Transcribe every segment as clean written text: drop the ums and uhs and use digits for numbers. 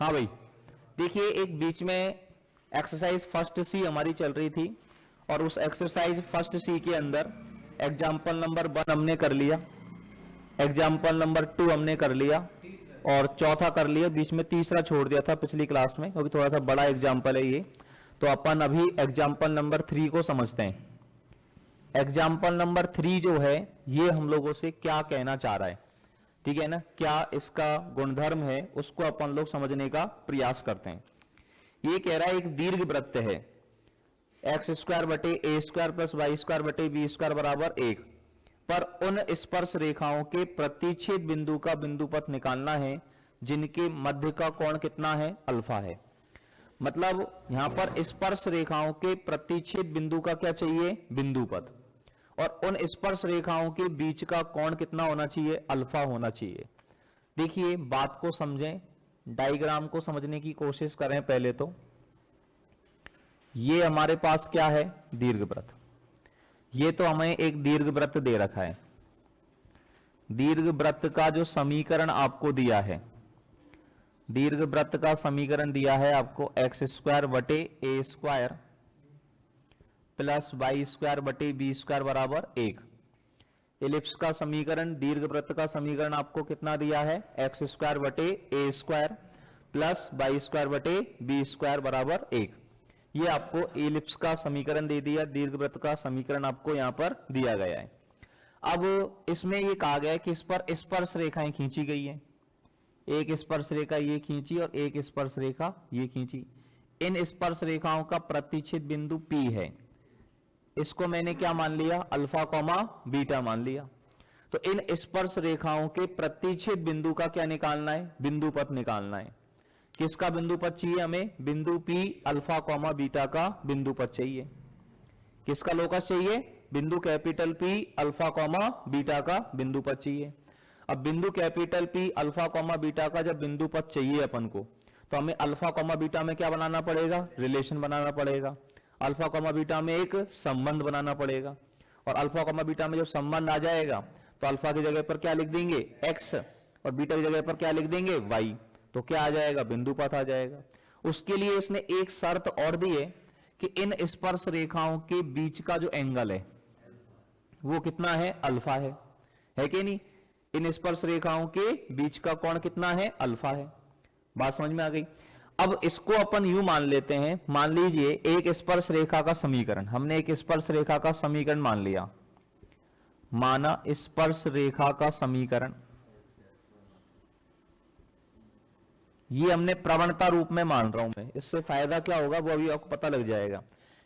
हाँ भाई, देखिए एक बीच में एक्सरसाइज फर्स्ट सी हमारी चल रही थी और उस एक्सरसाइज फर्स्ट सी के अंदर एग्जाम्पल नंबर 1 हमने कर लिया, एग्जाम्पल नंबर 2 हमने कर लिया और चौथा कर लिया, बीच में तीसरा छोड़ दिया था पिछली क्लास में क्योंकि थोड़ा सा बड़ा एग्जाम्पल है ये। तो अपन अभी एग्जाम्पल नंबर 3 को समझते हैं। एग्जाम्पल नंबर 3 जो है ये हम लोगों से क्या कहना चाह रहा है, ठीक है ना, क्या इसका गुणधर्म है उसको अपन लोग समझने का प्रयास करते हैं। ये कह रहा है एक दीर्घ वृत्त है एक्स स्क्वायर बटे a square plus y square बटे बी स्क्वायर बराबर 1 पर उन स्पर्श रेखाओं के प्रतिच्छेद बिंदु का बिंदु पथ निकालना है जिनके मध्य का कोण कितना है, अल्फा है। मतलब यहां पर स्पर्श रेखाओं के प्रतिच्छेद बिंदु का क्या चाहिए, बिंदु पथ, और उन स्पर्श रेखाओं के बीच का कोण कितना होना चाहिए, अल्फा होना चाहिए। देखिए बात को समझें, डायग्राम को समझने की कोशिश करें। पहले तो ये हमारे पास क्या है, दीर्घवृत्त। ये तो हमें एक दीर्घवृत्त दे रखा है। दीर्घवृत्त का जो समीकरण आपको दिया है, दीर्घवृत्त का समीकरण दिया है आपको एक्स स्क्वायर बटे a square plus y square बटे बी स्क्वायर बराबर 1। इलिप्स का समीकरण, दीर्घवृत्त का समीकरण आपको कितना दिया है, एक्स स्क्वायर बटे a square plus y square बटे बी स्क्वायर बराबर 1। ये आपको इलिप्स का समीकरण दे दिया, दीर्घवृत्त का समीकरण आपको यहां पर दिया गया है। अब इसमें ये कहा गया है कि इस पर स्पर्श रेखाएं खींची गई है, एक स्पर्श रेखा ये खींची और एक स्पर्श रेखा ये खींची। इन स्पर्श रेखाओं का प्रतिच्छेद बिंदु P है, इसको मैंने क्या मान लिया, अल्फा कॉमा बीटा मान लिया। तो इन स्पर्श रेखाओं के प्रतिच्छेद बिंदु का क्या निकालना है, बिंदु पथ निकालना है। किसका बिंदु पथ चाहिए हमें, बिंदु P अल्फा कॉमा बीटा का बिंदु पथ चाहिए। किसका लोकस चाहिए, बिंदु capital P alpha comma beta का बिंदु पथ चाहिए। अब बिंदु capital P alpha comma beta का जब बिंदु पथ चाहिए अपन को, तो हमें अल्फा कॉमा बीटा में क्या बनाना पड़ेगा, रिलेशन बनाना पड़ेगा। अल्फा कॉमा बीटा में एक संबंध बनाना पड़ेगा और अल्फा कॉमा बीटा में जब संबंध आ जाएगा तो अल्फा की जगह पर क्या लिख देंगे, x, और बीटा की जगह पर क्या लिख देंगे, y। तो क्या आ जाएगा, बिंदु पथ आ जाएगा। उसके लिए इसने एक शर्त और दी है कि इन स्पर्श रेखाओं के बीच का जो एंगल है वो कितना है, अल्फा है कि नहीं। इन स्पर्श रेखाओं के बीच का कोण कितना है, अल्फा है। बात समझ में आ गई। अब इसको अपन यूं मान लेते हैं, मान लीजिए एक स्पर्श रेखा का समीकरण, हमने एक स्पर्श रेखा का समीकरण मान लिया, माना स्पर्श रेखा का समीकरण, ये हमने प्रवणता रूप में मान रहा हूं मैं, इससे फायदा क्या होगा वो अभी आपको पता लग जाएगा।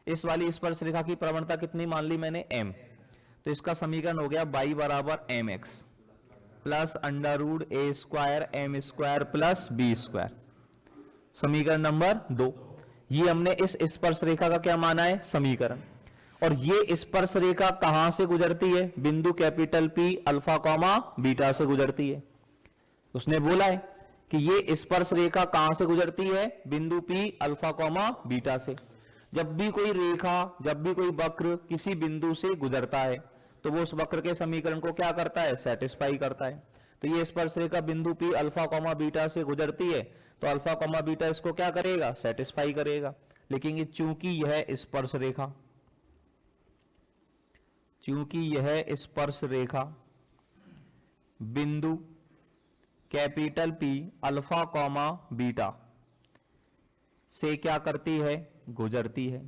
इस वाली स्पर्श रेखा की प्रवणता कितनी मान ली मैंने, m। तो इसका समीकरण हो गया y बराबर mx plus under root a square m square plus b square, समीकरण नंबर 2। ये हमने इस स्पर्श रेखा का क्या माना है, समीकरण। और ये स्पर्श रेखा कहां से गुजरती है, बिंदु capital P alpha comma beta से गुजरती है। उसने बोला है कि ये स्पर्श रेखा कहां से गुजरती है, बिंदु P अल्फा कॉमा बीटा से। जब भी कोई रेखा, जब भी कोई वक्र किसी बिंदु से गुजरता है तो वो उस वक्र के समीकरण को क्या करता है, सेटिस्फाई करता है। तो ये स्पर्श रेखा बिंदु P अल्फा कॉमा बीटा से गुजरती है तो अल्फा कॉमा बीटा इसको क्या करेगा, सेटिस्फाई करेगा। लेकिन चूंकि यह स्पर्श रेखा, चूंकि यह स्पर्श रेखा बिंदु capital P alpha comma beta से क्या करती है, गुजरती है।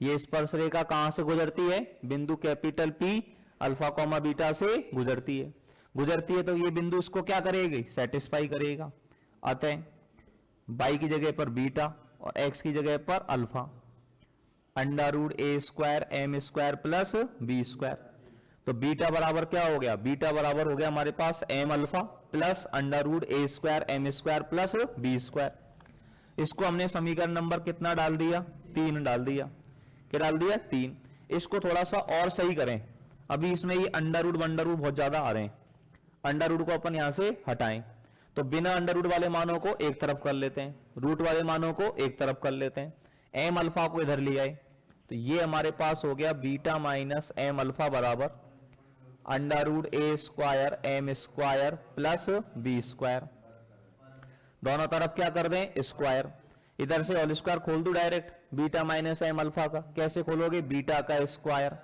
ये स्पर्श रेखा कहां से गुजरती है, बिंदु capital P alpha comma beta से गुजरती है। गुजरती है तो ये बिंदु इसको क्या करेगी, सेटिस्फाई करेगा। अतः y की जगह पर बीटा और x की जगह पर alpha, under root a square m square plus b square. तो बीटा बराबर क्या हो गया, बीटा बराबर हो गया हमारे पास m alpha plus under root a square m square plus b square. इसको हमने समीकरण नंबर कितना डाल दिया, 3 डाल दिया। क्या डाल दिया, 3। इसको थोड़ा सा और सही करें, अभी इसमें ये अंडर रूट वंडर रूट बहुत ज्यादा आ रहे हैं, अंडर रूट को अपन यहां से हटाएं तो बिना अंडर रूट वाले मानों को एक तरफ कर लेते हैं, रूट वाले मानों को एक तरफ कर लेते हैं, एम अल्फा को इधर ले आए तो ये हमारे पास हो गया बीटा माइनस एम अल्फा बराबर under root a square m square plus b square. दोनों तरफ क्या कर दें स्क्वायर, इधर से होल स्क्वायर खोल दो direct, beta minus m alpha का, कैसे खोलोगे, बीटा का square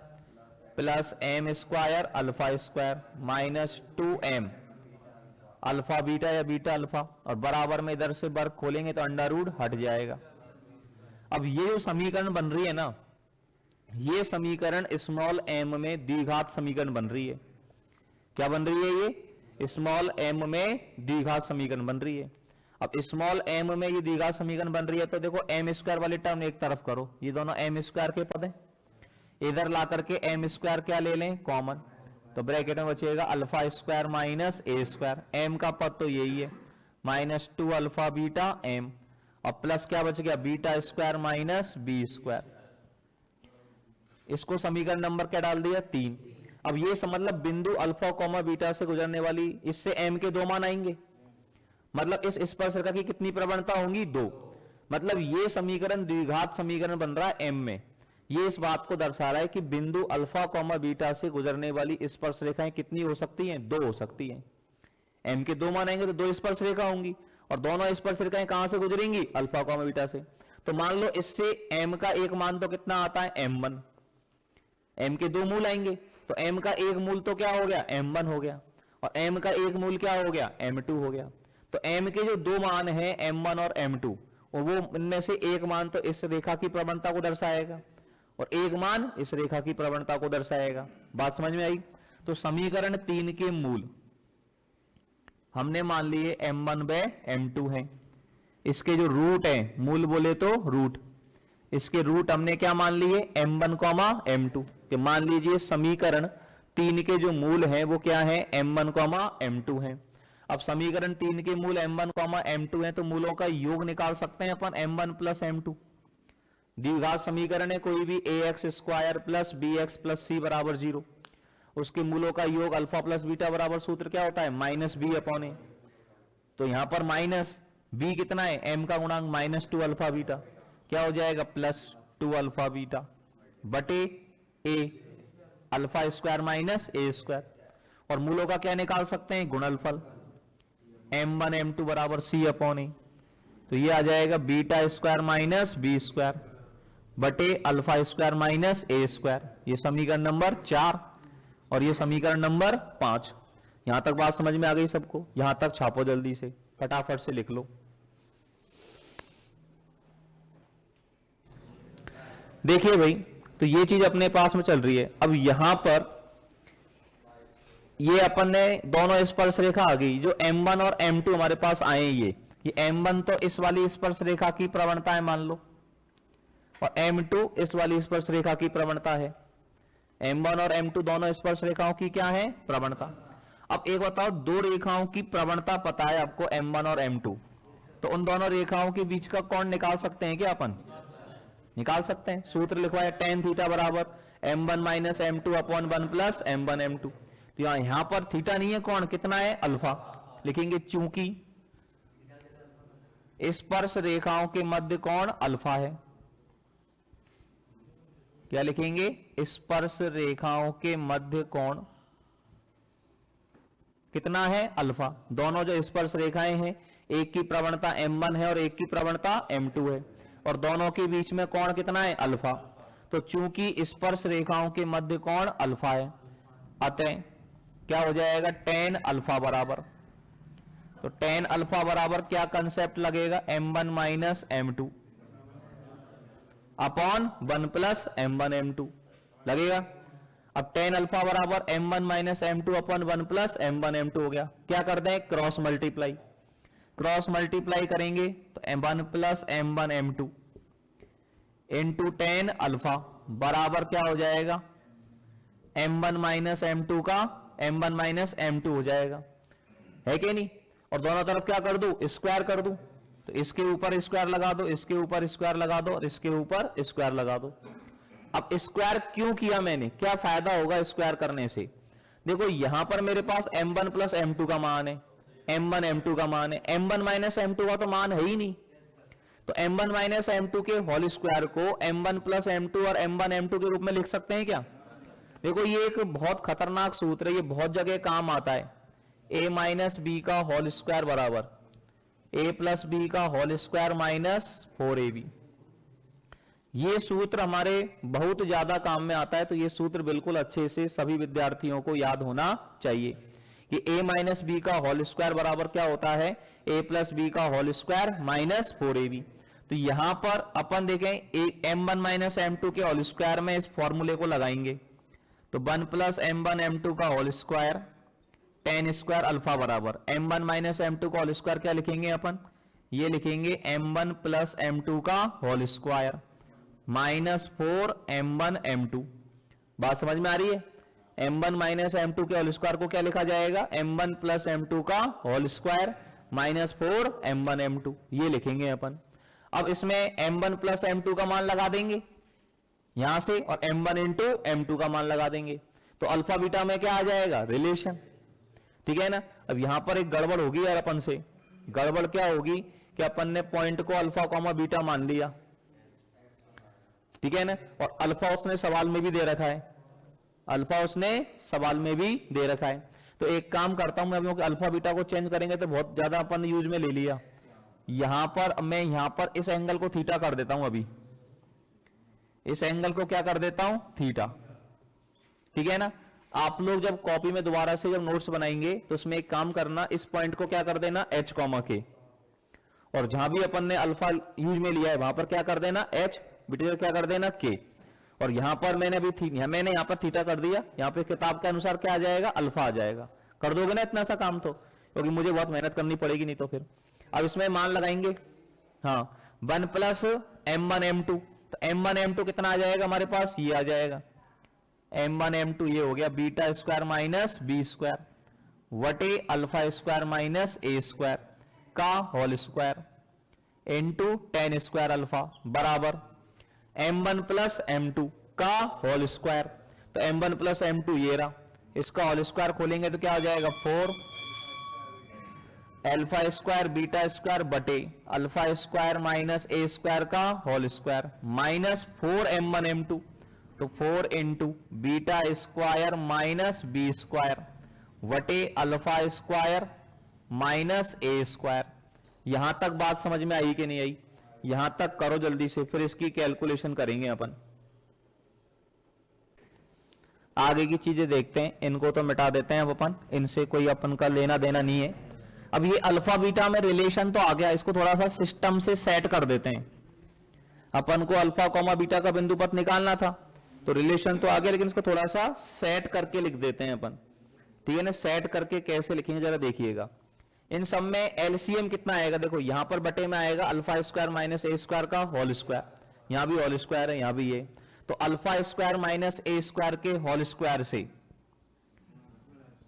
plus m square alpha square minus 2m alpha beta या बीटा अल्फा, और बराबर में इधर से वर्ग खोलेंगे तो अंडर रूट हट जाएगा। अब ये जो समीकरण बन रही है ना, ये समीकरण स्मॉल m में द्विघात समीकरण बन रही है। क्या बन रही है, ये स्मॉल m में द्विघात समीकरण बन रही है। अब स्मॉल m में ये द्विघात समीकरण बन रही है तो देखो m स्क्वायर वाले टर्म एक तरफ करो, ये दोनों m स्क्वायर के पद हैं, इधर ला करके m स्क्वायर क्या ले लें कॉमन, तो ब्रैकेट में बचेगा alpha square minus a square, m का पद तो यही है माइनस 2 अल्फा बीटा m, और प्लस क्या बच गया beta square minus b square. इसको समीकरण नंबर क्या डाल दिया 3। अब ये मतलब बिंदु अल्फा कॉमा बीटा से गुजरने वाली, इससे m के 2 मान आएंगे, मतलब इस स्पर्शरेखा की कितनी प्रवणता होंगी 2, मतलब ये समीकरण द्विघात समीकरण बन रहा है m में। ये इस बात को दर्शा रहा है कि बिंदु अल्फा कॉमा बीटा से गुजरने वाली स्पर्शरेखाएं कितनी हो सकती हैं, 2 हो सकती हैं। m के 2 मान आएंगे तो 2 स्पर्शरेखा होंगी, और दोनों स्पर्शरेखाएं कहां से गुजरेंगी, अल्फा कॉमा बीटा से। तो मान लो इससे m का एक मान तो कितना आता है m1, m के 2 मूल आएंगे तो m का एक मूल तो क्या हो गया m1 हो गया, और m का एक मूल क्या हो गया m2 हो गया। तो m के जो 2 मान हैं m1 और m2, और वो इनमें से एक मान तो इस रेखा की प्रवणता को दर्शाएगा और एक मान इस रेखा की प्रवणता को दर्शाएगा। बात समझ में आई। तो समीकरण 3 के मूल हमने मान लिए m1 बाय m2 है, इसके जो रूट है, मूल बोले तो रूट, इसके रूट हमने क्या मान लिए m1 कॉमा m2। तो मान लीजिए समीकरण 3 के जो मूल हैं वो क्या है m1 कॉमा m2 है। अब समीकरण 3 के मूल m1 कॉमा m2 है तो मूलों का योग निकाल सकते हैं अपन m1 प्लस m2। द्विघात समीकरण है कोई भी ax square plus bx plus c बराबर 0, उसके मूलों का योग अल्फा प्लस बीटा बराबर सूत्र क्या होता है माइनस बी अपॉन ए। तो यहां पर माइनस बी कितना है m का गुणांक माइनस 2 अल्फा बीटा, क्या हो जाएगा प्लस 2 अल्फा बीटा बटे a alpha square minus a square, और मूलों का क्या निकाल सकते हैं गुणनफल m1 m2 बराबर c अपॉन ए। तो ये आ जाएगा beta square minus b square बटे alpha square minus a square. ये समीकरण नंबर 4 और ये समीकरण नंबर 5। यहां तक बात समझ में आ गई सबको, यहां तक छापो जल्दी से, फटाफट से लिख लो। देखिए भाई, तो ये चीज अपने पास में चल रही है। अब यहां पर ये अपन ने दोनों स्पर्श रेखा आ गई, जो m1 और m2 हमारे पास आए, ये m1 तो इस वाली स्पर्श रेखा की प्रवणता है मान लो, और m2 इस वाली स्पर्श रेखा की प्रवणता है। m1 और m2 दोनों स्पर्श रेखाओं की क्या है प्रवणता। अब एक बताओ, दो रेखाओं की प्रवणता पता है आपको m1 और m2, तो उन दोनों रेखाओं के बीच का कोण निकाल सकते हैं क्या अपन, निकाल सकते हैं। सूत्र लिखवाया tan थीटा बराबर m1 minus m2 upon 1 plus m1 m2। तो यहां पर थीटा नहीं है, कोण कितना है अल्फा, लिखेंगे चूंकि स्पर्श रेखाओं के मध्य कोण अल्फा है। क्या लिखेंगे, स्पर्श रेखाओं के मध्य कोण कितना है अल्फा। दोनों जो स्पर्श रेखाएं हैं, एक की प्रवणता m1 है और एक की प्रवणता m2 है, और दोनों के बीच में कोण कितना है अल्फा। तो चूंकि स्पर्श रेखाओं के मध्य कोण अल्फा है, अतः क्या हो जाएगा tan अल्फा बराबर, तो tan अल्फा बराबर क्या कंसेप्ट लगेगा m1 minus m2 upon 1 plus m1 m2 लगेगा। अब tan अल्फा बराबर m1 minus m2 upon 1 plus m1 m2 हो गया। क्या कर दें, क्रॉस मल्टीप्लाई, क्रॉस मल्टीप्लाई करेंगे तो m1 plus m1 m2 into tan alpha बराबर क्या हो जाएगा m1 माइनस m2 का m1 माइनस m2 हो जाएगा, है कि नहीं। और दोनों तरफ क्या कर दूं, स्क्वायर कर दूं, तो इसके ऊपर स्क्वायर लगा दो, इसके ऊपर स्क्वायर लगा दो, और इसके ऊपर स्क्वायर लगा दो। अब स्क्वायर क्यों किया मैंने, क्या फायदा होगा स्क्वायर करने से। देखो यहां पर मेरे पास m1 प्लस m2 का मान है, m1 m2 का मान है, m1 माइनस m2 का तो मान है ही नहीं, तो m1 माइनस m2 के होल स्क्वायर को m1 प्लस m2 और m1 m2 के रूप में लिख सकते हैं क्या। देखो ये एक बहुत खतरनाक सूत्र है, ये बहुत जगह काम आता है। a माइनस बी का होल स्क्वायर बराबर ए प्लस बी का होल स्क्वायर माइनस 4ab। ये सूत्र हमारे बहुत ज्यादा काम में आता है, तो ये सूत्र बिल्कुल अच्छे से सभी विद्यार्थियों को याद होना चाहिए कि a माइनस बी का होल स्क्वायर बराबर क्या होता है, a प्लस बी का होल स्क्वायर माइनस 4ab। तो यहां पर अपन देखें m1 माइनस m2 के होल स्क्वायर में इस फॉर्मूले को लगाएंगे, तो 1 प्लस m1 m2 का whole square tan square alpha बराबर m1 माइनस m2 का होल स्क्वायर क्या लिखेंगे अपन, ये लिखेंगे m1 प्लस m2 का whole square minus 4m1 m2। बात समझ में आ रही है। m1 माइनस m2 के होल स्क्वायर को क्या लिखा जाएगा, m1 प्लस m2 का whole square minus 4m1 m2, ये लिखेंगे अपन। अब इसमें m1 प्लस m2 का मान लगा देंगे यहां से, और m1 इंटू m2 का मान लगा देंगे, तो अल्फा बीटा में क्या आ जाएगा, रिलेशन। ठीक है ना। अब यहां पर एक गड़बड़ होगी यार अपन से। गड़बड़ क्या होगी कि अपन ने पॉइंट को अल्फा कॉमा बीटा मान लिया, ठीक है ना, और अल्फा उसने सवाल में भी दे रखा है, अल्फा उसने सवाल में भी दे रखा है। तो एक काम करता हूं मैं, क्योंकि अल्फा बीटा को चेंज करेंगे तो बहुत ज्यादा अपन यूज में ले लिया। यहां पर मैं यहां पर इस एंगल को थीटा कर देता हूं, अभी इस एंगल को क्या कर देता हूं, थीटा। ठीक है ना। आप लोग जब कॉपी में दोबारा से जब नोट्स बनाएंगे तो उसमें एक काम करना, इस पॉइंट को क्या कर देना, एच कॉमा के, और जहां भी अपन ने अल्फा यूज में लिया है वहां पर क्या कर देना, एच, बेटे क्या कर देना, के। और यहां पर मैंने अभी मैंने यहां पर थीटा कर दिया, यहां पे किताब के अनुसार क्या आ जाएगा, अल्फा आ जाएगा। कर दोगे ना इतना सा काम, तो क्योंकि मुझे बहुत मेहनत करनी पड़ेगी नहीं तो फिर। अब इसमें मान लगाएंगे, हाँ 1 प्लस m1 m2, तो m1 m2 कितना आ जाएगा हमारे पास, ये आ जाएगा m1 m2, ये हो गया beta square minus b square वटे alpha square minus a square का whole square into tan square alpha बराबर m1 प्लस m2 का होल स्क्वायर। तो m1 प्लस m2 ये रहा, इसका होल स्क्वायर खोलेंगे तो क्या हो जाएगा, 4 अल्फा स्क्वायर बीटा स्क्वायर बटे alpha square minus a square का whole square minus 4m1 m2, तो 4 into beta square minus b square वटे alpha square minus a square. यहां तक बात समझ में आई कि नहीं आई, यहां तक करो जल्दी से, फिर इसकी कैलकुलेशन करेंगे अपन। आगे की चीजें देखते हैं, इनको तो मिटा देते हैं अब अपन, इनसे कोई अपन का लेना देना नहीं है। अब ये अल्फा बीटा में रिलेशन तो आ गया, इसको थोड़ा सा सिस्टम से सेट कर देते हैं। अपन को अल्फा कॉमा बीटा का बिंदु पथ निकालना था, तो रिलेशन तो आ गया, लेकिन इसको थोड़ा सा सेट करके लिख देते हैं अपन। ठीक है ना। सेट करके कैसे लिखेंगे जरा देखिएगा। इन सब में एलसीएम कितना आएगा, देखो यहां पर बटे में आएगा alpha square minus a square का होल स्क्वायर, यहां भी होल स्क्वायर है, यहां भी ये, तो alpha square minus a square के होल स्क्वायर से,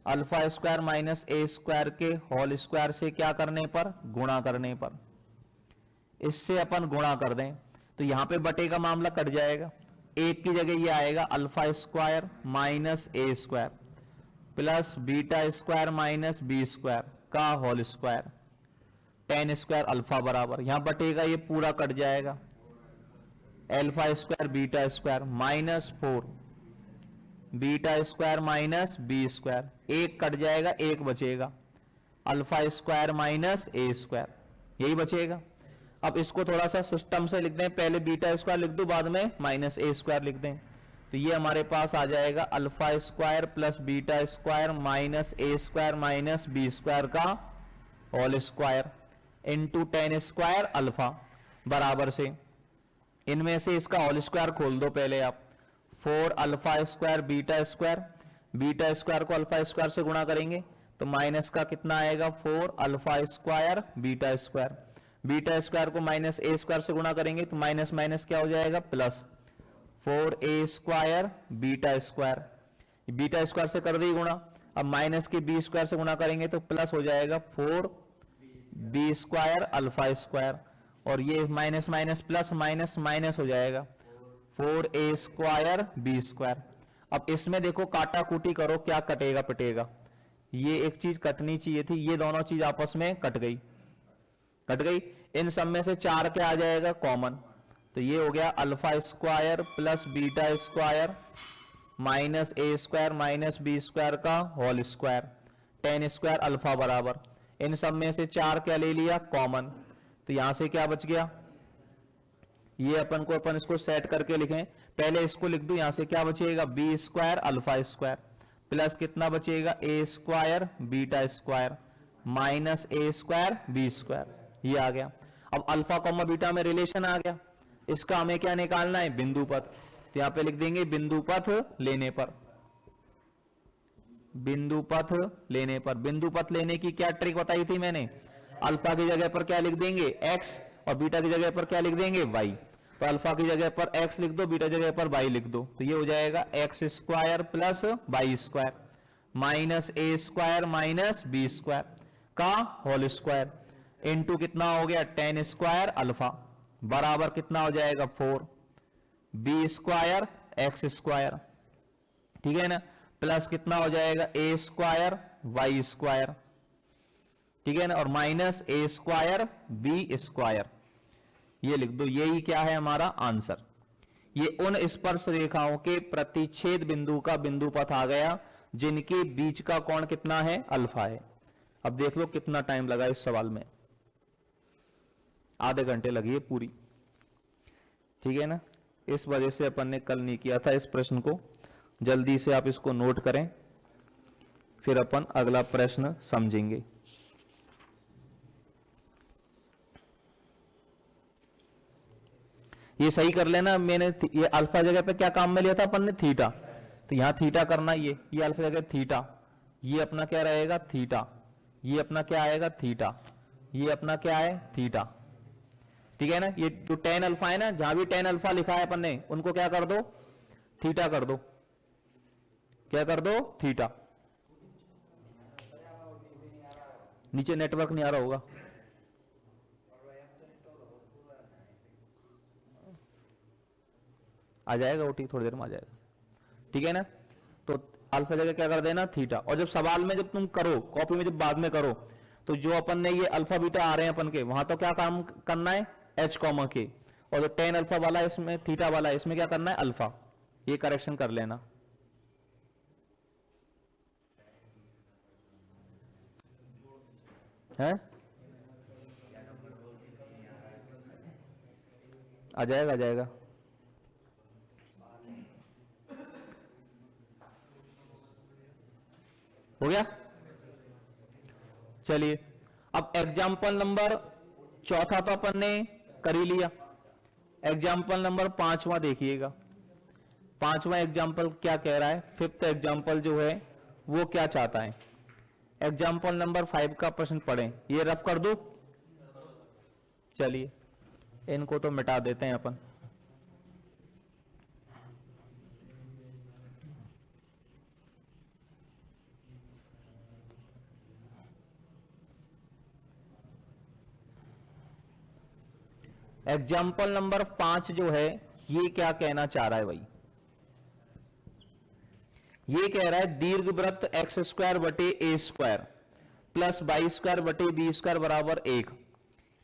alpha square minus a square के होल स्क्वायर से क्या करने पर, गुणा करने पर, इससे अपन गुणा कर दें तो यहां पे बटे का मामला कट जाएगा, एक की जगह ये आएगा alpha square minus a square plus beta square minus b square का whole square tan square alpha बराबर, यहां बटेगा ये पूरा कट जाएगा, alpha square beta square minus 4 beta square minus b square, एक कट जाएगा एक बचेगा, alpha square minus a square, यही बचेगा। अब इसको थोड़ा सा सिस्टम से लिख दें, पहले बीटा स्क्वायर लिख दो, बाद में माइनस ए स्क्वायर लिख दें, तो ये हमारे पास आ जाएगा alpha square plus beta square minus a square minus b square का whole square into tan square alpha बराबर से, इनमें से इसका होल स्क्वायर खोल दो पहले आप, 4 अल्फा स्क्वायर बीटा स्क्वायर को अल्फा स्क्वायर से गुणा करेंगे तो माइनस का कितना आएगा, 4 अल्फा स्क्वायर बीटा स्क्वायर को माइनस ए स्क्वायर से गुणा करेंगे तो माइनस माइनस क्या हो जाएगा, plus 4a square beta square से कर दी गुणा, अब माइनस के बी स्क्वायर से गुणा करेंगे तो प्लस हो जाएगा 4b स्क्वायर अल्फा स्क्वायर, और ये minus minus plus minus minus हो जाएगा 4a स्क्वायर बी स्क्वायर। अब इसमें देखो काटा कूटी करो, क्या कटेगा पिटेगा, ये एक चीज कटनी चाहिए थी, ये दोनों चीज आपस में कट गई। इन सब में से 4 क्या आ जाएगा कॉमन, तो ये हो गया alpha square plus beta square minus a square minus b square का whole square tan square alpha बराबर इन सब में से 4 क्या ले लिया कॉमन, तो यहां से क्या बच गया, ये अपन इसको सेट करके लिखें, पहले इसको लिख दूं, यहां से क्या बचेगा b square alpha square plus कितना बचेगा a square beta square minus a square b square, ये आ गया। अब अल्फा कॉमा बीटा में रिलेशन आ गया, इसका हमें क्या निकालना है बिंदु पथ, तो यहां पे लिख देंगे बिंदु पथ लेने पर, बिंदु पथ लेने पर, बिंदु पथ लेने की क्या ट्रिक बताई थी मैंने, अल्फा की जगह पर क्या लिख देंगे एक्स और बीटा की जगह पर क्या लिख देंगे वाई, तो अल्फा की जगह पर एक्स लिख दो बीटा जगह पर वाई लिख दो, तो ये हो जाएगा x square plus y square minus a square minus b square का होल स्क्वायर इनटू कितना हो गया टेन स्क्वायर अल्फा बराबर कितना हो जाएगा 4 बी स्क्वायर एक्स स्क्वायर, ठीक है ना, प्लस कितना हो जाएगा ए स्क्वायर वाई स्क्वायर, ठीक है ना, और minus a square b square, ये लिख दो, यही क्या है हमारा आंसर। ये उन स्पर्श रेखाओं के प्रतिच्छेद बिंदु का बिंदु पथ आ गया जिनके बीच का कोण कितना है अल्फा है। अब देख लो कितना टाइम लगा इस सवाल में, आधे घंटे लगी है पूरी, ठीक है ना, इस वजह से अपन ने कल नहीं किया था इस प्रश्न को, जल्दी से आप इसको नोट करें फिर अपन अगला प्रश्न समझेंगे। ये सही कर लेना, मैंने ये अल्फा जगह पे क्या काम में लिया था अपन ने थीटा, तो यहां थीटा करना, ये अल्फा जगह थीटा, ये अपना क्या रहेगा थीटा, ये अपना क्या आएगा थीटा, ये अपना क्या है थीटा, ठीक है ना। ये जो टेन अल्फा है ना, जहां भी टेन अल्फा लिखा है अपन ने उनको क्या कर दो थीटा कर दो, क्या कर दो थीटा, नीचे नेटवर्क नहीं आ रहा होगा, आ जाएगा वो, ठीक थोड़ी देर में आ जाएगा, ठीक है ना। तो अल्फा जगह क्या कर देना थीटा, और जब सवाल में जब तुम करो कॉपी में जब बाद में करो तो जो अपन ने ये अल्फा बीटा आ रहे हैं अपन के, वहां तो क्या काम करना है एच कॉमा के, और जो टेन अल्फा वाला इसमें थीटा वाला है इसमें क्या करना है अल्फा, ये करेक्शन कर लेना। है आ जाएगा, आ जाएगा, हो गया। चलिए अब एग्जाम्पल नंबर चौथा तो अपन ने कर ही लिया, एग्जाम्पल नंबर 5वां देखिएगा, 5वां एग्जाम्पल क्या कह रहा है, 5th एग्जाम्पल जो है वो क्या चाहता है। एग्जाम्पल नंबर 5 का प्रश्न पढ़ें, ये रफ कर दो, चलिए इनको तो मिटा देते हैं अपन। एग्जाम्पल नंबर 5 जो है ये क्या कहना चाह रहा है भाई, ये कह रहा है दीर्घ वृत्त एक्स स्क्वायर बटे a square plus y square बटे बी स्क्वायर बराबर 1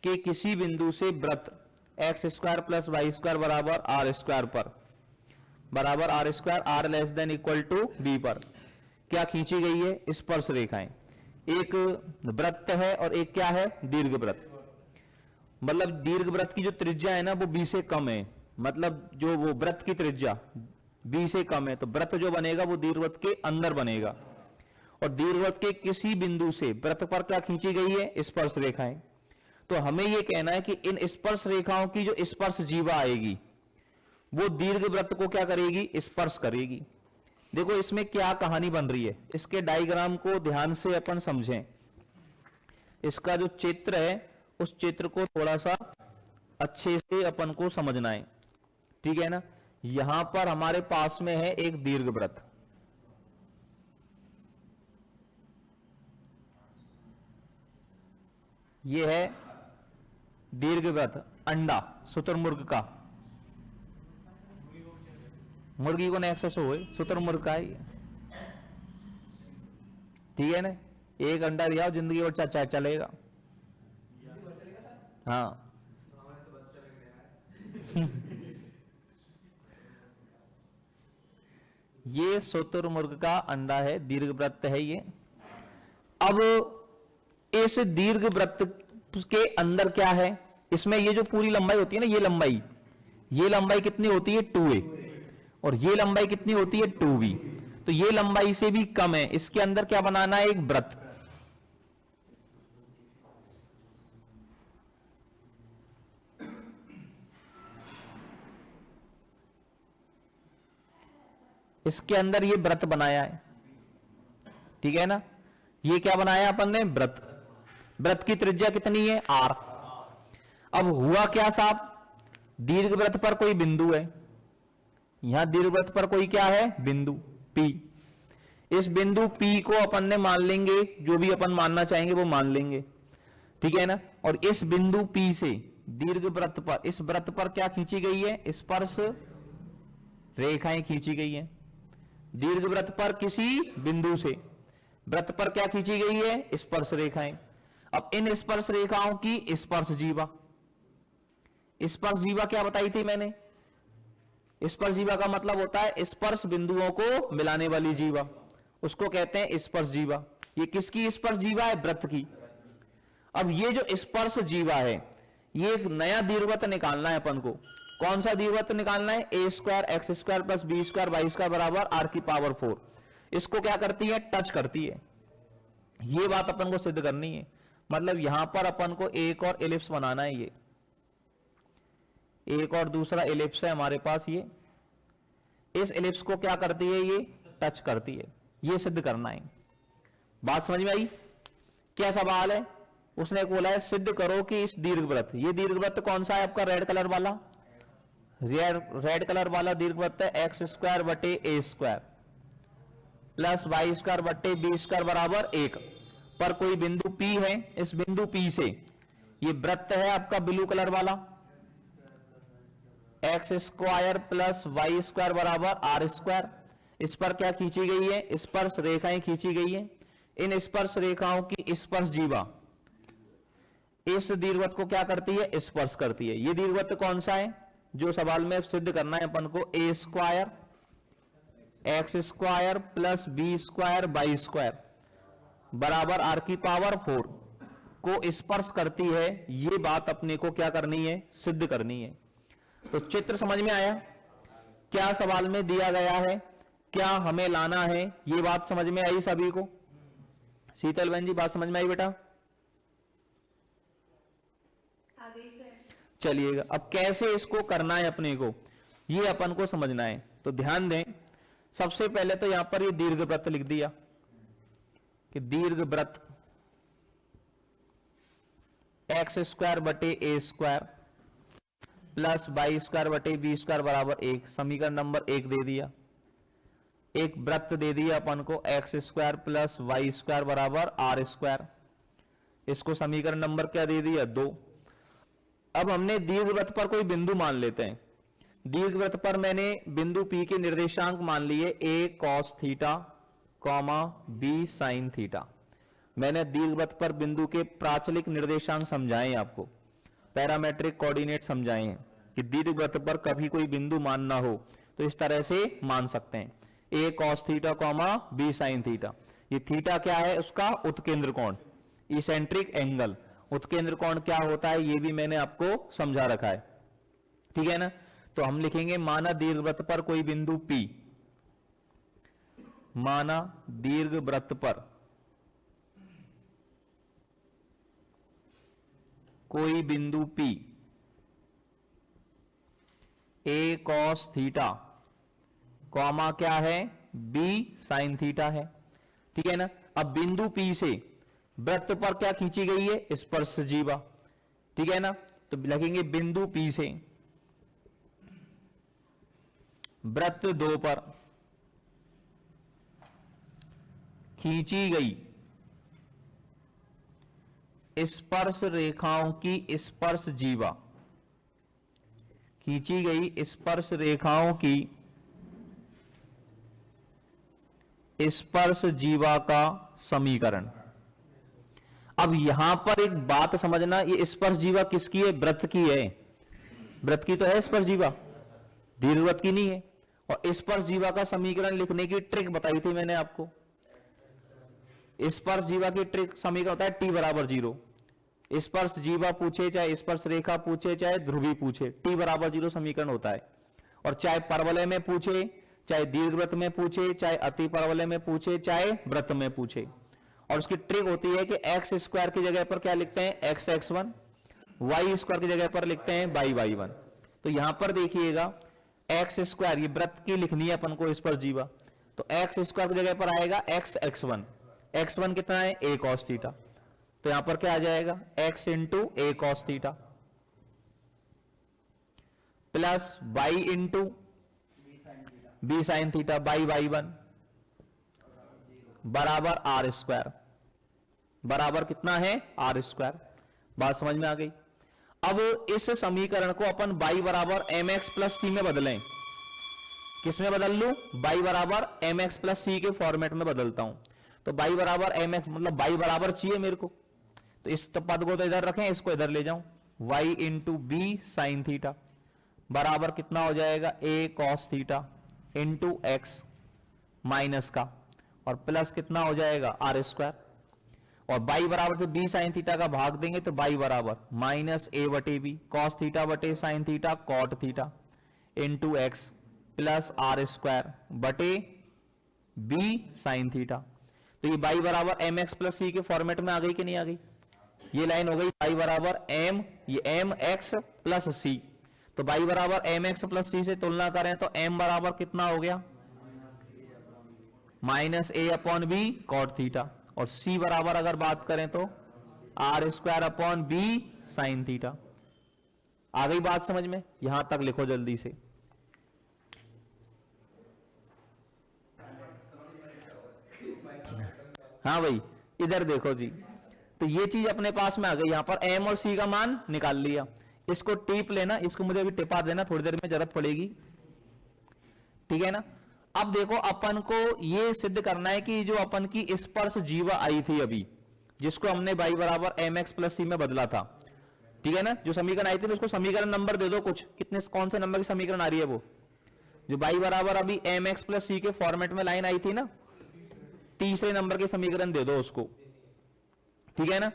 के किसी बिंदु से वृत्त x square plus y square बराबर आर स्क्वायर पर बराबर r square r less than equal to b पर क्या खींची गई है स्पर्श रेखाएं, एक वृत्त है और एक क्या है दीर्घ वृत्त, मतलब दीर्घ वृत्त की जो त्रिज्या है ना वो बी से कम है, मतलब जो वो वृत्त की त्रिज्या बी से कम है, तो वृत्त जो बनेगा वो दीर्घवृत्त के अंदर बनेगा, और दीर्घवृत्त के किसी बिंदु से वृत्त पर क्या खींची गई है स्पर्श रेखाएं। तो हमें यह कहना है कि इन स्पर्श रेखाओं की जो स्पर्श जीवा आएगी वो दीर्घ वृत्त को क्या करेगी स्पर्श करेगी। देखो इसमें क्या कहानी बन रही है, इसके डायग्राम को ध्यान से अपन समझें, इसका जो चित्र है उस चित्र को थोड़ा सा अच्छे से अपन को समझना है, ठीक है ना। यहां पर हमारे पास में है एक दीर्घ वृत्त, ये है दीर्घ वृत्त, अंडा शुतुरमुर्ग का, मुर्गी को नेक्सस हो शुतुरमुर्ग का ही, ठीक है ना। एक अंडा दिया जिंदगी और चाचा चलेगा, हाँ ये शुतुरमुर्ग का अंडा है, दीर्घवृत्त है ये। अब इस दीर्घ वृत्त के अंदर क्या है, इसमें ये जो पूरी लंबाई होती है ना, ये लंबाई कितनी होती है 2a, और ये लंबाई कितनी होती है 2b, तो ये लंबाई से भी कम है। इसके अंदर क्या बनाना है, एक वृत्त। इसके अंदर ये वृत्त बनाया है, ठीक है ना, ये क्या बनाया अपन ने, वृत्त। वृत्त की त्रिज्या कितनी है, r। अब हुआ क्या साहब, दीर्घवृत्त पर कोई बिंदु है, यहां दीर्घवृत्त पर कोई क्या है, बिंदु P। इस बिंदु P को अपन ने मान लेंगे, जो भी अपन मानना चाहेंगे वो मान लेंगे, ठीक है ना। और इस बिंदु P से दीर्घवृत्त पर, इस वृत्त पर क्या खींची गई है, स्पर्श रेखाएं खींची गई हैं। दीर्घवृत्त पर किसी बिंदु से वृत्त पर क्या खींची गई है, स्पर्श रेखाएं। अब इन स्पर्श रेखाओं की स्पर्श जीवा, स्पर्श जीवा क्या बताई थी मैंने, स्पर्श जीवा का मतलब होता है स्पर्श बिंदुओं को मिलाने वाली जीवा, उसको कहते हैं स्पर्श जीवा। ये किसकी स्पर्श जीवा है, वृत्त की। अब ये जो स्पर्श जीवा है, ये एक नया दीर्घवृत्त निकालना है अपन को। कौन सा दीर्घवृत्त निकालना है, a square x square plus b square y square बराबर r की पावर 4। इसको क्या करती है, टच करती है। ये बात अपन को सिद्ध करनी है, मतलब यहां पर अपन को एक और एलिप्स बनाना है, ये एक और दूसरा एलिप्स है हमारे पास, ये इस एलिप्स को क्या करती है, ये टच करती है। ये सिद्ध करना है। बात समझ में आई, क्या सवाल है, उसने बोला है सिद्ध करो कि इस दीर्घवृत्त, ये दीर्घवृत्त कौन सा है आपका, रेड कलर वाला, रेड कलर वाला दीर्घवृत्त है एक्स स्क्वायर बटे a square plus y square बटे बी स्क्वायर बराबर 1 पर कोई बिंदु P है। इस बिंदु P से ये वृत्त है आपका ब्लू कलर वाला, x square plus y square बराबर आर स्क्वायर। इस पर क्या खींची गई है, स्पर्श रेखाएं खींची गई है। इन स्पर्श रेखाओं की स्पर्श जीवा इस दीर्घवृत्त को क्या करती है, स्पर्श करती है। ये दीर्घवृत्त कौन सा है, जो सवाल में सिद्ध करना है अपन को, a square x square plus b square y square बराबर आर की पावर 4 को स्पर्श करती है। ये बात अपने को क्या करनी है, सिद्ध करनी है। तो चित्र समझ में आया, क्या सवाल में दिया गया है, क्या हमें लाना है, ये बात समझ में आई सभी को। शीतल बहन जी बात समझ में आई बेटा, चलिएगा। अब कैसे इसको करना है अपने को, ये अपन को समझना है। तो ध्यान दें, सबसे पहले तो यहां पर ये दीर्घवृत्त लिख दिया कि दीर्घवृत्त एक्स स्क्वायर बटे a square plus y square बटे बी स्क्वायर बराबर 1, समीकरण नंबर 1 दे दिया। एक वृत्त दे दिया अपन को x square plus y square बराबर आर स्क्वायर, इसको समीकरण नंबर क्या दे दिया, 2। अब हमने दीर्घवृत्त पर कोई बिंदु मान लेते हैं। दीर्घवृत्त पर मैंने बिंदु P के निर्देशांक मान लिए a cos theta comma b sin theta. मैंने दीर्घवृत्त पर बिंदु के प्राचलिक निर्देशांक समझाए आपको, पैरामेट्रिक कोऑर्डिनेट समझाए हैं कि दीर्घवृत्त पर कभी कोई बिंदु मानना हो तो इस तरह से मान सकते हैं, a cos theta comma b sin theta. ये थीटा क्या है, उसका उत्केंद्र कोण, इसेंट्रिक एंगल। उत्केंद्र कोण क्या होता है, ये भी मैंने आपको समझा रखा है, ठीक है ना। तो हम लिखेंगे माना दीर्घवृत्त पर कोई बिंदु P, माना दीर्घवृत्त पर कोई बिंदु P a cos theta comma क्या है, b sin थीटा है, ठीक है ना। अब बिंदु P से वृत्त पर क्या खींची गई है, स्पर्श जीवा, ठीक है ना। तो लिखेंगे बिंदु P से वृत्त 2 पर खींची गई स्पर्श रेखाओं की स्पर्श जीवा, खींची गई स्पर्श रेखाओं की स्पर्श जीवा का समीकरण। अब यहां पर एक बात समझना, ये स्पर्श जीवा किसकी है, वृत्त की है। वृत्त की तो है स्पर्श जीवा, दीर्घवृत्त की नहीं है। और स्पर्श जीवा का समीकरण लिखने की ट्रिक बताई थी मैंने आपको, स्पर्श जीवा की ट्रिक समीकरण होता है टी बराबर 0। स्पर्श जीवा पूछे चाहे स्पर्श रेखा पूछे चाहे ध्रुवी पूछे, टी बराबर 0 समीकरण होता है। और चाहे परवलय में पूछे, चाहे दीर्घवृत्त में पूछे, चाहे अति परवलय में पूछे, चाहे वृत्त में पूछे। और उसकी ट्रिक होती है कि एक्स स्क्वायर की जगह पर क्या लिखते हैं, एक्स x1, वाई स्क्वायर की जगह पर लिखते हैं वाई y1। तो यहां पर देखिएगा एक्स स्क्वायर, ये वृत्त की लिखनी है अपन को स्पर्श जीवा, तो एक्स स्क्वायर की जगह पर आएगा एक्स x1। x1 कितना है, a cos थीटा। तो यहां पर क्या आ जाएगा, x into a cos theta plus y into b sin theta by y1 बराबर आर स्क्वायर, बराबर कितना है, आर स्क्वायर। बात समझ में आ गई। अब इस समीकरण को अपन y बराबर एम एक्स प्लस सी में बदलें। किसमें बदल लूं, y बराबर एम एक्स प्लस सी के फॉर्मेट में बदलता हूं। तो y बराबर एम एक्स मतलब y बराबर चाहिए मेरे को, तो इस पद को तो इधर रखें, इसको इधर ले जाऊं, y into b sine theta बराबर कितना हो जाएगा, a cos theta into x minus का, और प्लस कितना हो जाएगा, आर स्क्वायर। और y बराबर से b साइन थीटा का भाग देंगे तो y बराबर माइनस a बटे बी कॉस थीटा बटे sine theta cot theta into x plus r square बटे b साइन थीटा। तो ये y बराबर एम एक्स प्लस सी के फॉर्मेट में आ गई कि नहीं आ गई। ये लाइन हो गई y बराबर m, ये एम एक्स प्लस सी। तो y बराबर एम एक्स प्लस सी से तुलना करें तो m बराबर कितना हो गया, minus a upon b cot theta. और c बराबर अगर बात करें तो r square upon b sine theta. आ गई बात समझ में, यहां तक लिखो जल्दी से। हाँ भाई इधर देखो जी, तो ये चीज अपने पास में आ गई। यहां पर m और c का मान निकाल लिया, इसको टिप लेना, इसको मुझे अभी टिपा देना, थोड़ी देर में जरूरत पड़ेगी, ठीक है ना। अब देखो अपन को ये सिद्ध करना है कि जो अपन की स्पर्श जीवा आई थी अभी, जिसको हमने y बराबर एम एक्स प्लस सी में बदला था, ठीक है ना, जो समीकरण आई थी उसको समीकरण नंबर दे दो कुछ, कितने कौन से नंबर की समीकरण आ रही है वो, जो y बराबर अभी एम एक्स प्लस सी के फॉर्मेट में लाइन आई थी ना, तीसरे नंबर के समीकरण दे दो उसको, ठीक है ना।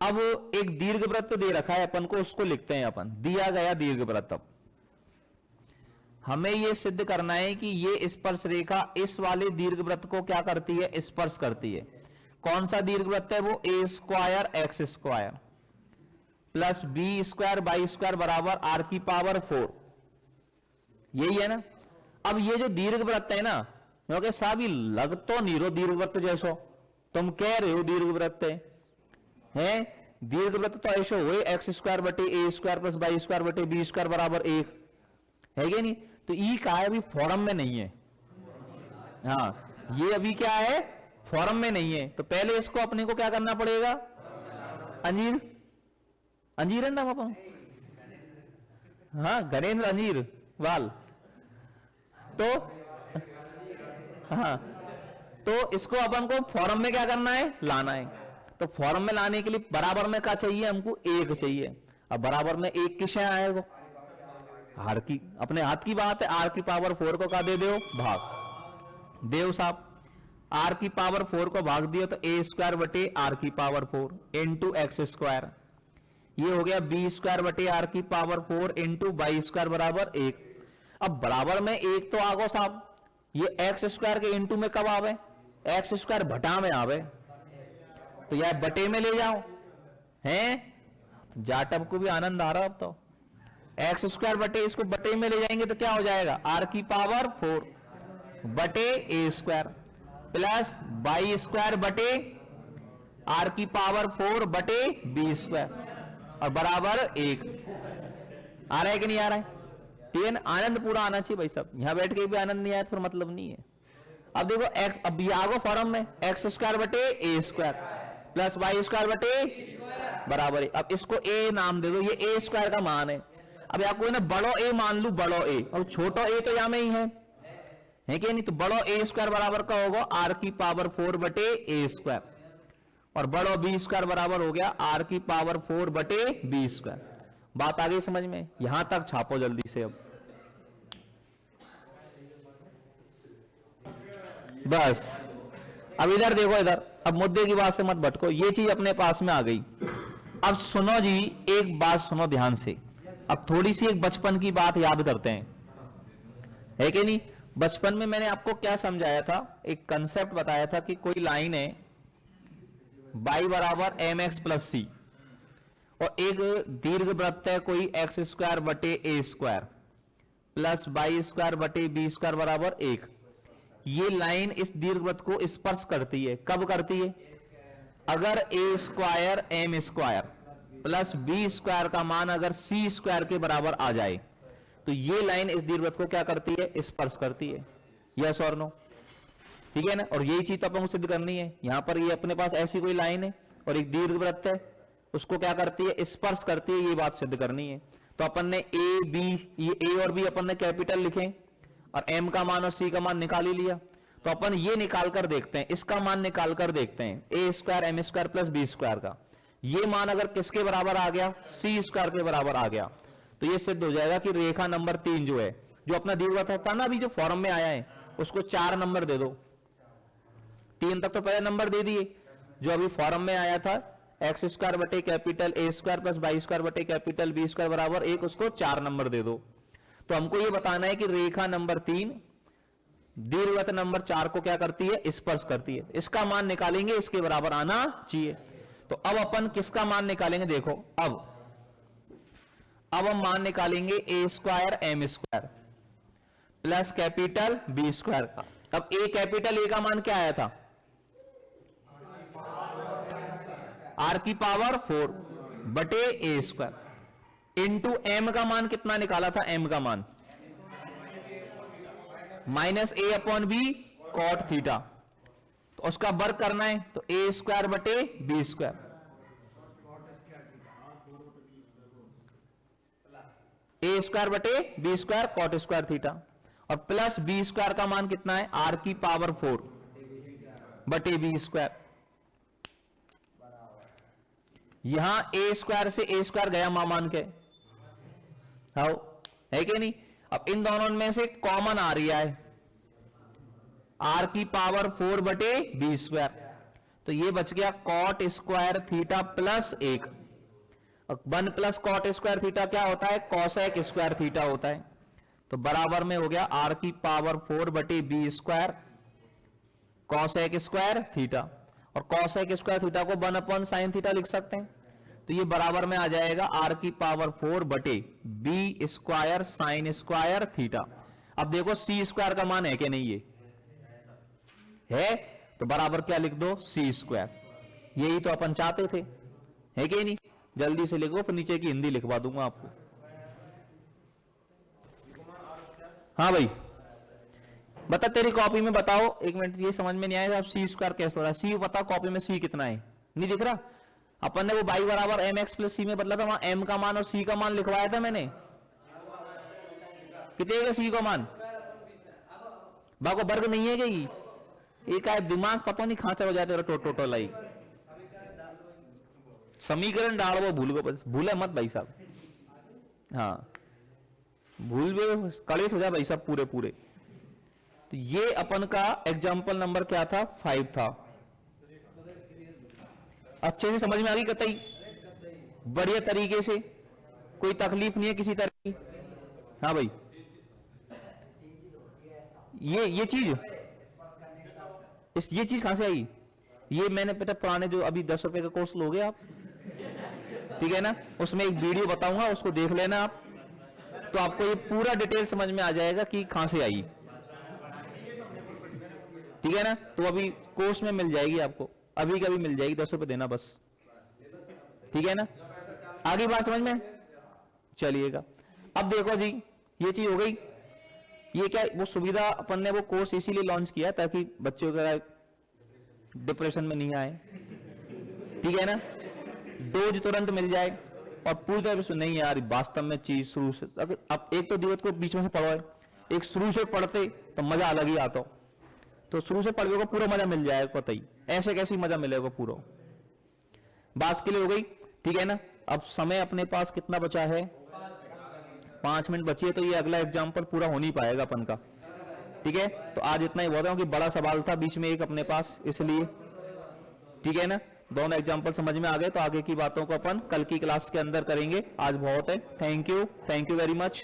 अब एक दीर्घवृत्त दे रखा है अपन को, उसको लिखते हैं अपन, दिया गया दीर्घवृत्त। अब हमें यह सिद्ध करना है कि ये स्पर्श रेखा इस वाले दीर्घवृत्त को क्या करती है, स्पर्श करती है। कौन सा दीर्घवृत्त है वो, a square x square plus b square y square बराबर आर की पावर 4, यही है ना। अब ये जो दीर्घवृत्त है ना, क्योंकि साहब ये लग तो नहीं रो दीर्घवृत्त जैसो, तुम कह रहे हो दीर्घवृत्त है, दीर्घवृत्त तो ऐसे हुए एक्स स्क्वायर बटे a square plus y square बटे बी स्क्वायर बराबर 1 है कि नहीं। तो ई का है अभी फॉर्म में नहीं है, हाँ ये अभी क्या है, फॉर्म में नहीं है। तो पहले इसको अपने को क्या करना पड़ेगा, अंजीर, अंजीर है नाम अपन, हाँ गणेंद्र अंजीर वाल, तो हाँ तो इसको अपन को फॉर्म में क्या करना है, लाना है। तो फॉर्म में लाने के लिए बराबर में क्या चाहिए हमको, 1 चाहिए। अब बराबर में 1 किस आएगा, आर की, अपने हाथ की बात है, आर की पावर 4 को क्या दे दो, भाग देव साहब, आर की पावर 4 को भाग दिया तो ए स्क्वायर बटे आर की पावर 4 इंटू एक्स स्क्वायर, ये हो गया बी स्क्वायर बटे आर की पावर 4 इंटू बाई स्क्वायर बराबर 1। अब बराबर में 1 तो आगो साहब, ये एक्स स्क्वायर के इंटू में कब आवे, एक्स स्क्वायर भटा में आवे, तो यार बटे में ले जाओ, हैं जाटब को भी आनंद आ रहा अब तो। एक्स स्क्वायर बटे, इसको बटे में ले जाएंगे तो क्या हो जाएगा, आर की पावर 4 बटे a square plus y square बटे आर की पावर 4 बटे बी स्क्वायर और बराबर 1। आ रहा है कि नहीं आ रहा है, ठीक है ना। आनंद पूरा आना चाहिए भाई साहब, यहां बैठ के भी आनंद नहीं आया तो फिर मतलब नहीं है। अब देखो एक्स, अब ये आगो फॉर्म में एक्स स्क्वायर बटे a square plus y square बटे बराबर 1। अब इसको ए नाम दे दो, ये ए स्क्वायर का मान है। अब आपको ना बड़ो ए मान लू, बड़ो ए, और छोटो ए तो यहां में ही है कि नहीं। तो बड़ो ए स्क्वायर बराबर का होगा आर की पावर 4 बटे ए स्क्वायर, और बड़ो बी स्क्वायर बराबर हो गया आर की पावर 4 बटे बी स्क्वायर। बात आ गई समझ में, यहां तक छापो जल्दी से। अब बस अब इधर देखो, इधर अब मुद्दे की बात से मत भटको, ये चीज अपने पास में आ गई। अब सुनो जी, एक बात सुनो ध्यान से। अब थोड़ी सी एक बचपन की बात याद करते हैं, है कि नहीं। बचपन में मैंने आपको क्या समझाया था, एक कंसेप्ट बताया था कि कोई लाइन है y बराबर एम एक्स प्लस सी, और एक दीर्घ वृत्त है कोई एक्स स्क्वायर बटे a square plus y square बटे बी स्क्वायर बराबर 1। ये लाइन इस दीर्घवृत्त को स्पर्श करती है। कब करती है? अगर a square m square plus b square का मान अगर सी स्क्वायर के बराबर आ जाए, तो ये लाइन इस दीर्घवृत्त को क्या करती है? स्पर्श करती है। यस और नो? ठीक है ना। और यही चीज तो अपन को सिद्ध करनी है। यहां पर ये अपने पास ऐसी कोई लाइन है और एक दीर्घवृत्त है, उसको क्या करती है? स्पर्श करती है। ये बात सिद्ध करनी है। तो अपन ने ए बी, ये ए और बी अपन ने कैपिटल लिखे और एम का मान और सी का मान निकाल ही लिया। तो अपन ये निकाल कर देखते हैं, इसका मान निकाल कर देखते हैं, a square m square plus b square का। ये मान अगर किसके बराबर आ गया? सी स्क्वायर के बराबर आ गया, तो ये सिद्ध हो जाएगा कि रेखा नंबर 3 जो है, जो अपना दीर्घवृत्त था ना अभी जो फॉर्म में आया है, उसको 4 नंबर दे दो। 3 तक तो पहले नंबर दे दिए। जो अभी फॉर्म में आया था एक्स स्क्वायर बटे capital a square plus y square बटे कैपिटल बी स्क्वायर बराबर 1, उसको 4 नंबर दे दो। तो हमको ये बताना है कि रेखा नंबर 3 दीर्घवृत्त नंबर 4 को क्या करती है? स्पर्श करती है। इसका मान निकालेंगे, इसके बराबर आना चाहिए। तो अब अपन किसका मान निकालेंगे? देखो, अब हम मान निकालेंगे a square m square plus capital b square का। अब ए कैपिटल ए का मान क्या आया था? आर की पावर 4 बटे ए स्क्वायर इंटू एम का मान कितना निकाला था? एम का मान minus a upon b cot theta. तो उसका वर्ग करना है, तो ए स्क्वायर बटे बी स्क्वायर, ए स्क्वायर बटे b square cot square theta, और प्लस बी स्क्वायर का मान कितना है? आर की पावर 4 बटे बी स्क्वायर। यहां ए स्क्वायर से ए स्क्वायर गया मान के, हाउ है कि नहीं। अब इन दोनों में से कॉमन आ रही है आर की पावर 4 बटे बी स्क्वायर, तो ये बच गया cot square theta plus 1। 1 plus cot square theta क्या होता है? कॉसेक स्क्वायर थीटा होता है। तो बराबर में हो गया आर की पावर 4 बटे b square cosec square theta, और कॉसेक स्क्वायर थीटा को 1 अपॉन साइन थीटा लिख सकते हैं। तो ये बराबर में आ जाएगा आर की पावर 4 बटे b square sine square theta. अब देखो सी स्क्वायर का मान है कि नहीं? ये है, तो बराबर क्या लिख दो? सी स्क्वायर। यही तो अपन चाहते थे, है कि नहीं। जल्दी से लिखो, फिर नीचे की हिंदी लिखवा दूंगा आपको। हाँ भाई, बता तेरी कॉपी में बताओ, एक मिनट, ये समझ में नहीं आया सी स्क्वायर कैसे हो रहा है? सी बता कॉपी में सी कितना है? नहीं दिख रहा? अपन ने वो बाई बराबर एम एक्स प्लस सी में बदला था, वहां एम का मान और सी का मान लिखवाया था मैंने। कितने का सी का मान? बाको वर्ग नहीं है कि एक आए दिमाग पता नहीं खांचा हो जाते टोटो लाई समीकरण डाल, वो भूल गो, बस भूले मत भाई साहब। हाँ, भूल भी कलेश हो जाए भाई साहब पूरे पूरे। तो ये अपन का एग्जाम्पल नंबर क्या था? 5 था। अच्छे से समझ में आ गई कतई? बढ़िया तरीके से, कोई तकलीफ नहीं है किसी तरह की। हाँ भाई, ये चीज ये चीज कहां से आई? ये मैंने बेटा पुराने जो अभी 10 रुपए का कोर्स लोगे आप, ठीक है ना, उसमें एक वीडियो बताऊंगा, उसको देख लेना आप, तो आपको ये पूरा डिटेल समझ में आ जाएगा कि कहां से आई। ठीक है ना। तो अभी कोर्स में मिल जाएगी आपको, अभी कभी मिल जाएगी, 10 रुपए देना बस। ठीक है ना। आगे बात समझ में चलिएगा। अब देखो जी, ये चीज हो गई। ये क्या, वो सुविधा अपन ने वो कोर्स इसीलिए लॉन्च किया ताकि बच्चों का डिप्रेशन में नहीं आए। ठीक है ना, डोज तुरंत मिल जाए और पूरी तरह से नहीं यार वास्तव में चीज शुरू से, अगर अब एक तो दिवस को बीच में से पढ़ो है, एक शुरू से पढ़ते तो मजा अलग ही आता, तो शुरू से पढ़ने को पूरा मजा मिल जाएगा। पता ही ऐसे कैसे मजा मिलेगा पूरा। बात के लिए हो गई। ठीक है ना। अब समय अपने पास कितना बचा है? 5 मिनट बची है, तो ये अगला एग्जाम्पल पूरा हो नहीं पाएगा अपन का। ठीक है, तो आज इतना ही बहुत है कि बड़ा सवाल था बीच में एक अपने पास, इसलिए ठीक है ना, दोनों एग्जाम्पल समझ में आ गए, तो आगे की बातों को अपन कल की क्लास के अंदर करेंगे। आज बहुत है। Thank you very much.